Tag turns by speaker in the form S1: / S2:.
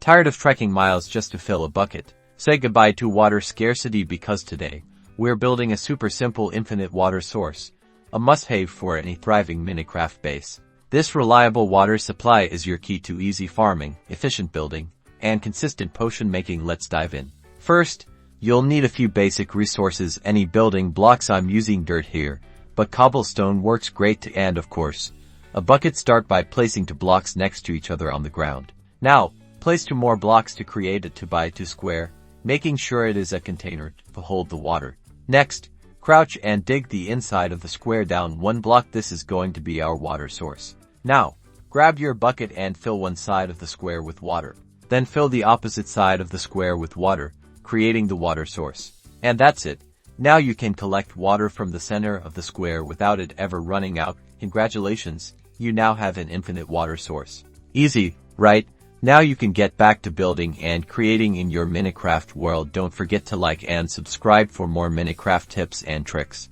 S1: Tired of trekking miles just to fill a bucket? Say goodbye to water scarcity because today, we're building a super simple infinite water source, a must-have for any thriving Minecraft base. This reliable water supply is your key to easy farming, efficient building, and consistent potion making. Let's dive in. First, you'll need a few basic resources. Any building blocks. I'm using dirt here, but cobblestone works great, and of course, a bucket. Start by placing 2 blocks next to each other on the ground. Now, place 2 more blocks to create a 2x2 square, making sure it is a container to hold the water. Next, crouch and dig the inside of the square down 1 block. This is going to be our water source. Now, grab your bucket and fill one side of the square with water. Then fill the opposite side of the square with water, creating the water source. And that's it. Now you can collect water from the center of the square without it ever running out. Congratulations, you now have an infinite water source. Easy, right? Now you can get back to building and creating in your Minecraft world. Don't forget to like and subscribe for more Minecraft tips and tricks.